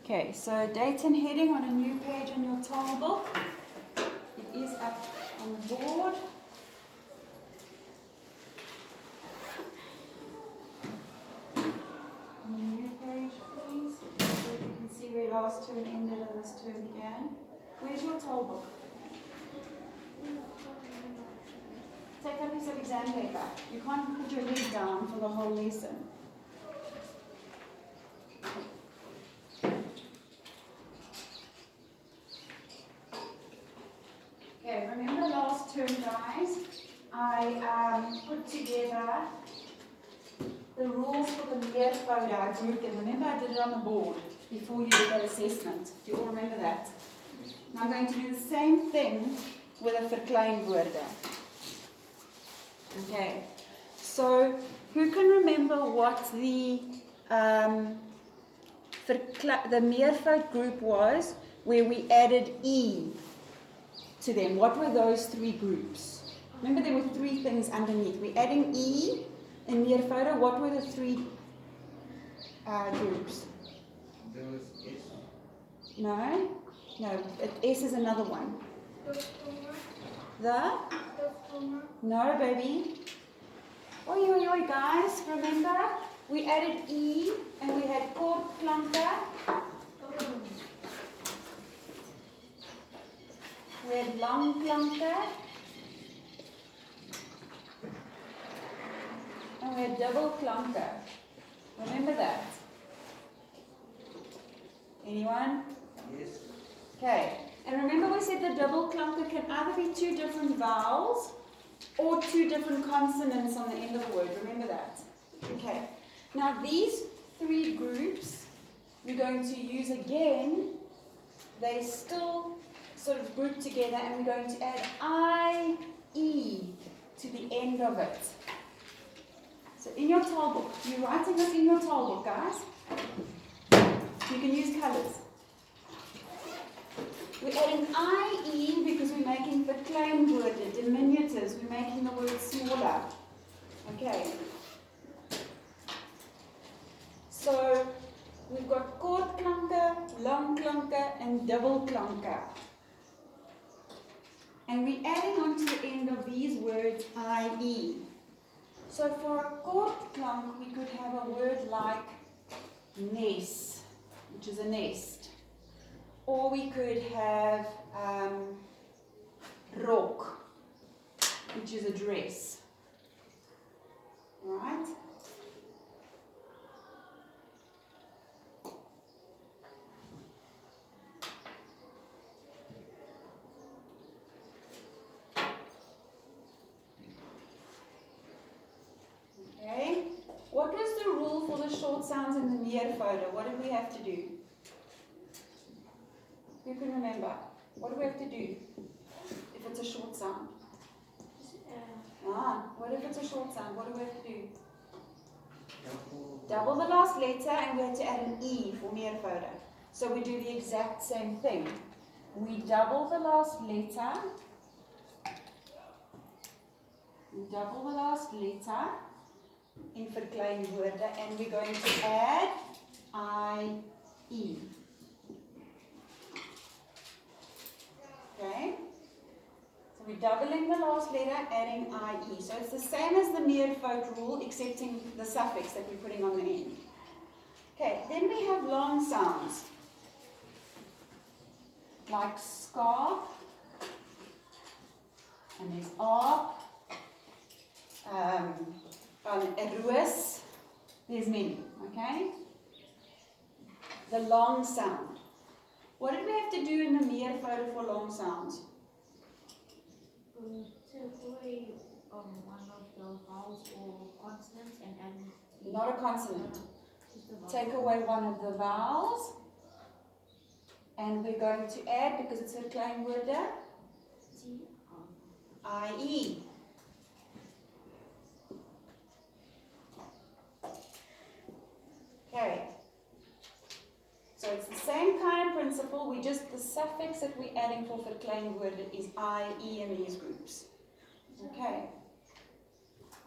Okay, so date and heading on a new page on your tile book. It is up on the board. On the new page, please, so you can see where last term ended and this term began. Where's your tile book? Take a piece of exam paper. You can't put your head down for the whole lesson. Okay, remember last term, guys, I put together the rules for the meervoud. I grouped them. Remember I did it on the board before you did that assessment. Do you all remember that? Now I'm going to do the same thing with a verkleinwoorde. Okay, so who can remember what the meervoud group was where we added E to them? What were those three groups? Remember there were three things underneath. We're adding E in meervoud. What were the three groups? There was S. No, S is another one. The? No, baby. Oi, guys, remember? We added E and we had koordklanke. We had langklanke. And we had dubbelklanke. Remember that? Anyone? Yes. Okay. And remember we said the dubbelklanke can either be two different vowels or two different consonants on the end of a word. Remember that? Okay. Now these three groups we're going to use again. They still sort of group together and we're going to add I-E to the end of it. So in your tile book, you're writing this in your tile book, guys. You can use colours. We're adding IE because we're making verkleinwoorde, diminutives. We're making the word smaller. Okay. So we've got koordklanke, langklanke, and dubbelklanke. And we're adding on to the end of these words IE. So for a koordklank, we could have a word like nes, which is a nest. Or we could have rok, which is a dress. Right? Okay. What was the rule for the short sounds in the meervoud? What did we have to do? Who can remember? What do we have to do if it's a short sound? What if it's a short sound? What do we have to do? Double the last letter and we have to add an E for meervoud. So we do the exact same thing. We double the last letter. We double the last letter in verkleinwoorde and we're going to add I-E. Okay, so we're doubling the last letter, adding IE. So it's the same as the meervoud rule, excepting the suffix that we're putting on the end. Okay, then we have long sounds, like scarp, and there's arp, roos, there's many, okay? The long sound. What did we have to do in the meervoud for long sounds? Take away one of the vowels or consonants and add. Not a consonant. Just a vowel. Take away one of the vowels. And we're going to add, because it's a verkleinwoorde, IE. Okay. So it's the same kind of principle, the suffix that we're adding for verkleinwoorde is IE in these groups. Okay. It's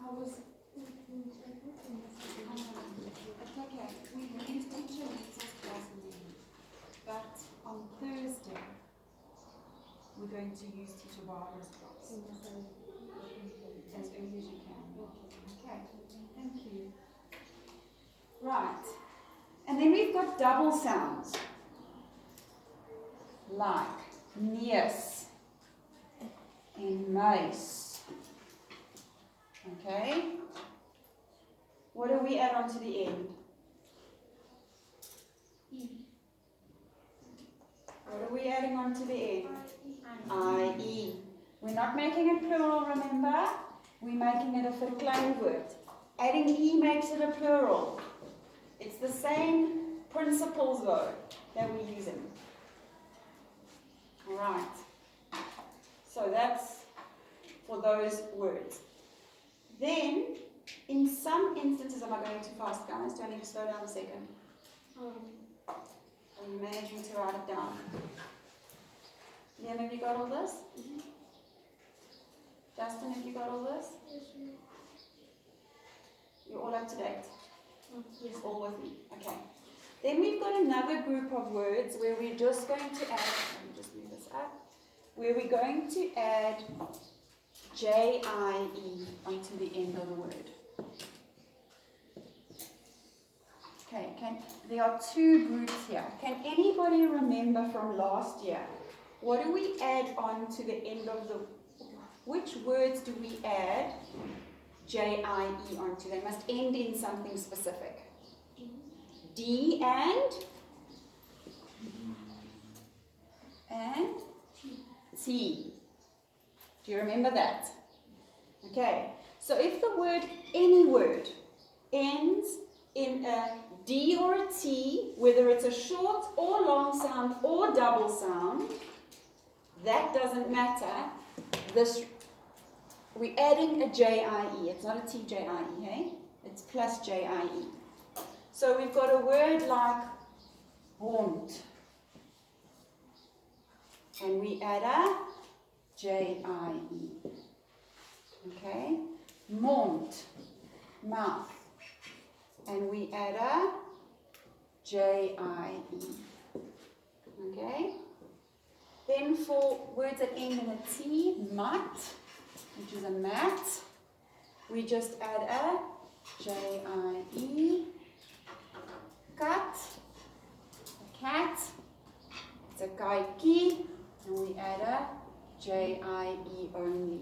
okay. We need to teach you. going to use Teacher Barbara's class? As early as you can. Okay, thank you. Right. And then we've got double sounds. Like neus and mice. Okay? What do we add on to the end? What are we adding on to the end? I-E. We're not making it plural, remember? We're making it a verklein word. Adding E makes it a plural. It's the same principles though that we're using. Alright. So that's for those words. Then, in some instances, am I going too fast, guys? Do I need to slow down a second? Are you managing to write it down? Liam, have you got all this? Justin, have you got all this? You're all up to date? Yes. All with me? Okay. Then we've got another group of words where we're just going to add, let me just move this up, where we're going to add J-I-E onto the end of the word. Okay, there are two groups here. Can anybody remember from last year? What do we add on to the end of the, which words do we add J-I-E onto? They must end in something specific. D and T. Do you remember that? Okay, so if the word, any word, ends in a D or a T, whether it's a short or long sound or double sound, that doesn't matter. This, we're adding a J-I-E. It's not a T-J-I-E, hey? It's plus J-I-E. So we've got a word like haunt. And we add a J-I-E. Okay? Mont, mouth. And we add a J-I-E. Okay? Then for words that end in a T, mat, which is a mat, we just add a J-I-E. Cat, a cat, it's a kaiki, and we add a J-I-E only.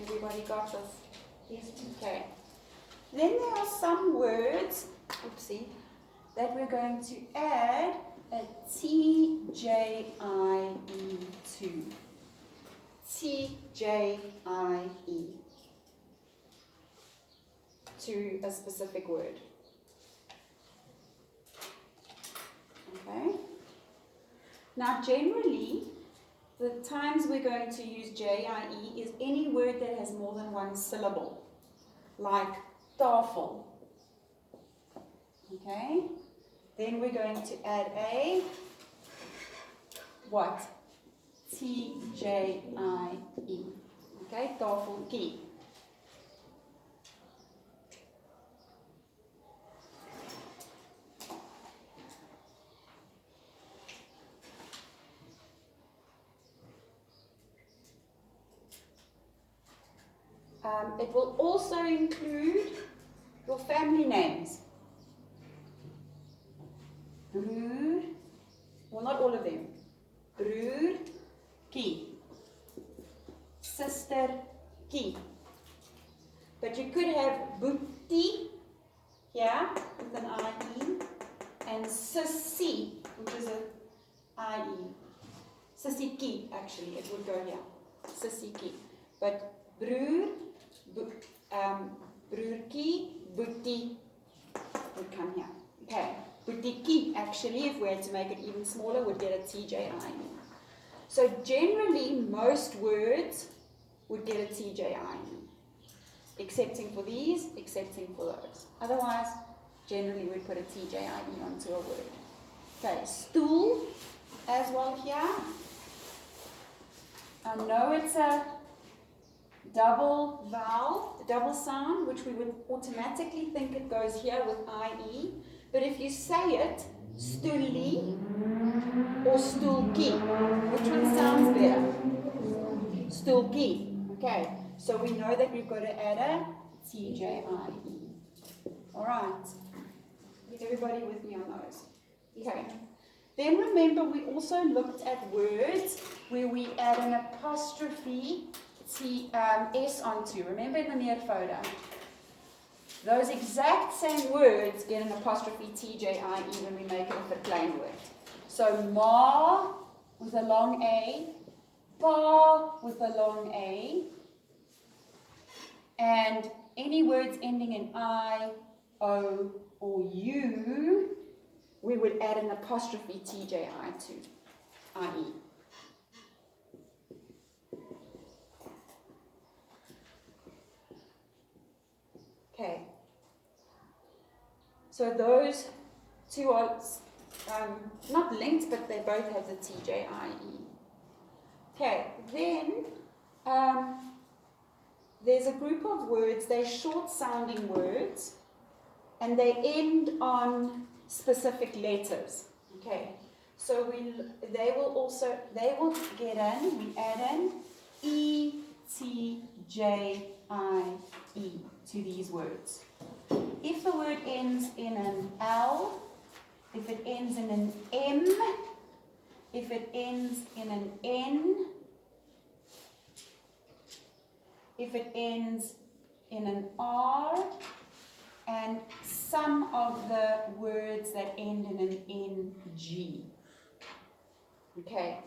Everybody got this? Yes. Okay. Then there are some words, oopsie, that we're going to add a T-J-I-E to. T-J-I-E to a specific word. Okay? Now generally, the times we're going to use J-I-E is any word that has more than one syllable, like tafel. Okay? Then we're going to add a what? T-J-I-E. Okay, tafeltjie. It will also include your family names. Broer, well, not all of them. Broer, kie. Sister, kie. But you could have boetie, yeah, with an I-E, and sissie, which is a I-E. Sissie kie, actually, it would go here. Sissie kie. But broer, broertjie, boetie would come here. Okay. Boetiekie, actually, if we had to make it even smaller, would get a T-J-I-E. So generally, most words would get a T-J-I-E. Excepting for these, excepting for those. Otherwise, generally we'd put a T-J-I-E onto a word. Okay, stool as well here. I know it's a double vowel, double sound, which we would automatically think it goes here with IE. But if you say it, stuli or stulki, which one sounds better? Stulki. Okay, so we know that we've got to add a TJIE. All right. Is everybody with me on those? Okay. Then remember, we also looked at words where we add an apostrophe S onto. Remember in the meervoud? Those exact same words get an apostrophe TJIE when we make it a verklein word. So ma with a long A, pa with a long A, and any words ending in I, O, or U, we would add an apostrophe TJI to, IE. Okay. So those two are not linked, but they both have the TJIE. Okay, then there's a group of words, they're short sounding words, and they end on specific letters. Okay, so they will get in, we add in E-T-J-I-E to these words. If the word ends in an L, if it ends in an M, if it ends in an N, if it ends in an R, and some of the words that end in an NG. Okay,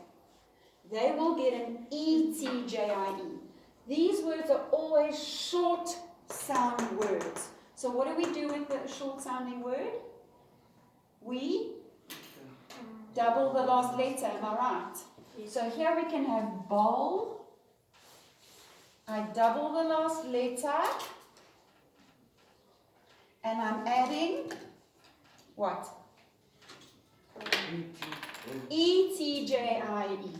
they will get an ETJIE. These words are always short sound words. So what do we do with the short sounding word? We double the last letter, am I right? So here we can have bowl. I double the last letter. And I'm adding what? E-T-J-I-E.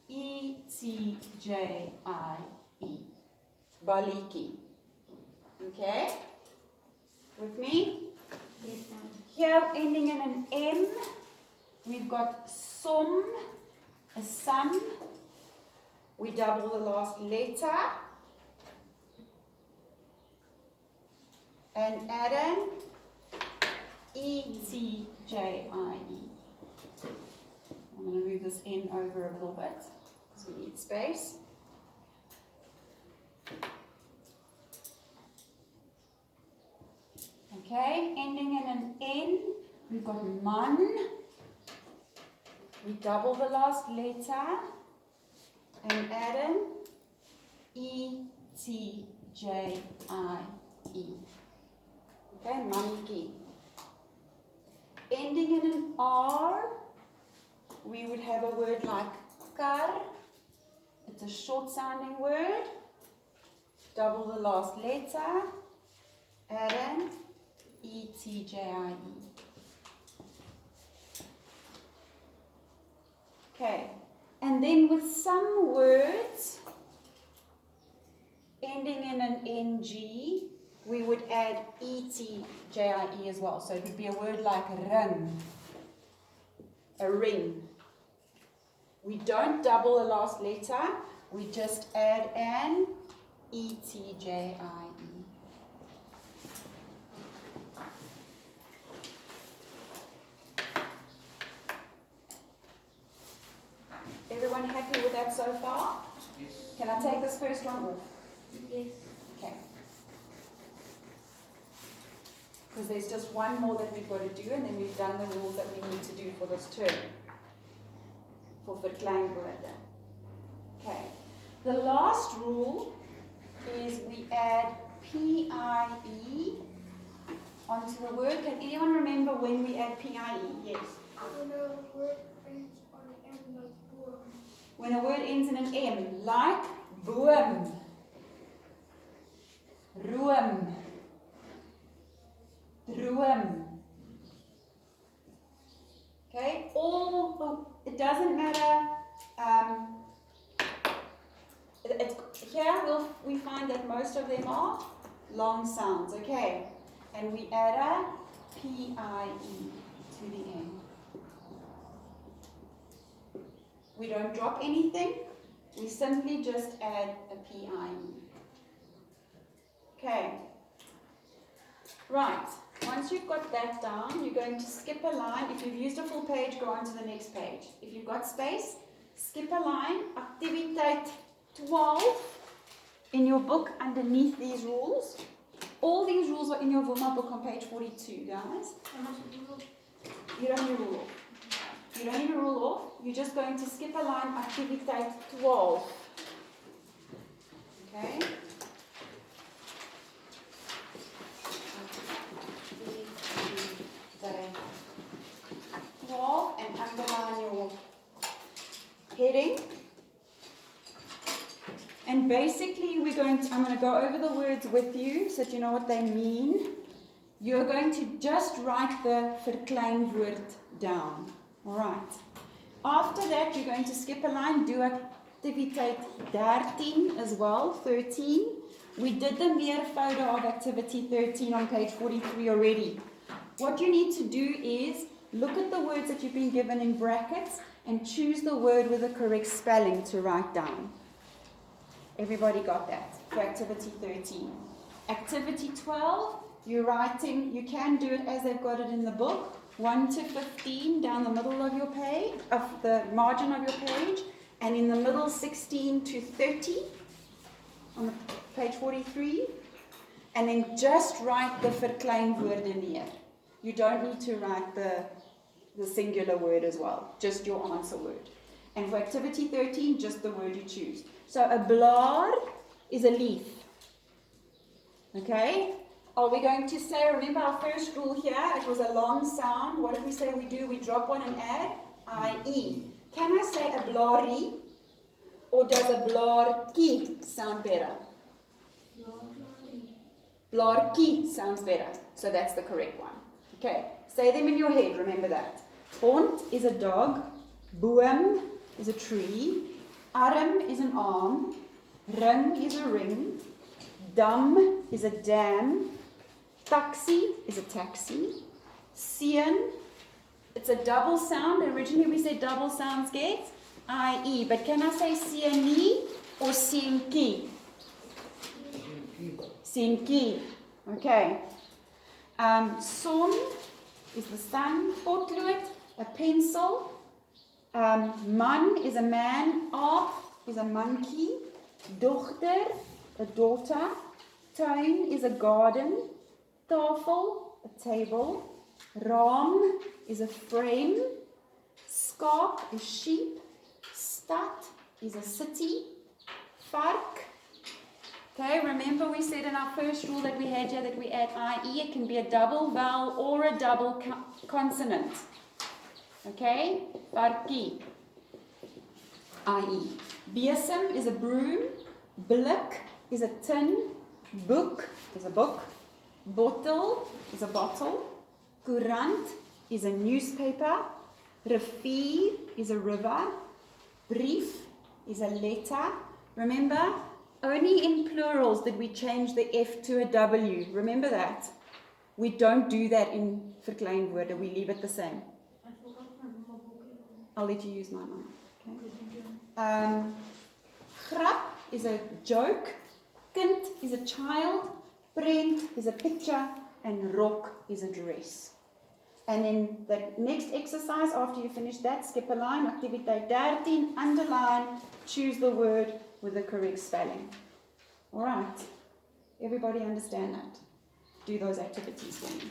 E-T-J-I-E. Baliki. Okay? With me? Here, ending in an M, we've got som, a sum. We double the last letter. And add in E-T-J-I-E. I'm going to move this N over a little bit because we need space. Okay, ending in an N, we've got man. We double the last letter and add in E-T-J-I-E. Okay, maniki. Ending in an R, we would have a word like kar. It's a short sounding word. Double the last letter. Add in E-T-J-I-E. Okay, and then with some words ending in an NG, we would add E-T-J-I-E as well. So it would be a word like ring, a ring. We don't double the last letter, we just add an E-T-J-I-E. Everyone happy with that so far? Yes. Can I take this first one off? Yes. Okay. Because there's just one more that we've got to do, and then we've done the rules that we need to do for this term. For verkleinwoorde. Okay. The last rule is we add P-I-E onto the word. Can anyone remember when we add P-I-E? Yes. When a word ends on M like boom. When a word ends in an M, like boom, room, droom. Okay, it doesn't matter. here we find that most of them are long sounds, okay? And we add a P-I-E to the end. We don't drop anything, we simply just add a P-I-E. Okay. Right, once you've got that down, you're going to skip a line. If you've used a full page, go on to the next page. If you've got space, skip a line, activiteit 12 in your book underneath these rules. All these rules are in your Wilma book on page 42, guys. You don't need to rule off. You don't need to rule off. You're just going to skip a line, activiteit 12. Okay? 12 and underline your heading. And basically I'm going to go over the words with you so that you know what they mean. You're going to just write the verkleinwoord down. Alright. After that you're going to skip a line, do activiteit 13 as well, 13. We did the meervoud of activity 13 on page 43 already. What you need to do is look at the words that you've been given in brackets and choose the word with the correct spelling to write down. Everybody got that for activity 13. Activity 12, you're writing, you can do it as they've got it in the book, 1 to 15 down the middle of your page, of the margin of your page, and in the middle 16 to 30 on page 43, and then just write the verkleinwoord in here. You don't need to write the singular word as well, just your answer word. And for activity 13, just the word you choose. So a blaar is a leaf. Okay? Are we going to say, remember our first rule here, it was a long sound. What did we say we do? We drop one and add I-E. Can I say a blaarie? Or does a blaartjie sound better? Blaartjie sounds better. So that's the correct one. Okay, say them in your head, remember that. Hond is a dog, boom is a tree, arm is an arm, ring is a ring, dam is a dam, taxi is a taxi, seun, it's a double sound. Originally we said double sounds get I-E, but can I say seuni or seunkie? Seunkie, okay. Son is the sun, potlood, a pencil. Man is a man, aap is a monkey, dochter, a daughter, tuin is a garden, tafel, a table, raam is a frame, skaap is sheep, stad is a city, vark. Okay, remember we said in our first rule that we had here that we add I-E, it can be a double vowel or a double consonant. Okay, varkie, I-E. Besem is a broom, blik is a tin, boek is a book, bottle is a bottle, courant is a newspaper, rivier is a river, brief is a letter. Remember, only in plurals did we change the F to a W. Remember that? We don't do that in verkleinwoorde. We leave it the same. I'll let you use my mind. Okay. Grap is a joke. Kind is a child. Prent is a picture. And rok is a dress. And in the next exercise, after you finish that, skip a line, activiteit 13, underline, choose the word with the correct spelling. All right. Everybody understand that? Do those activities for me.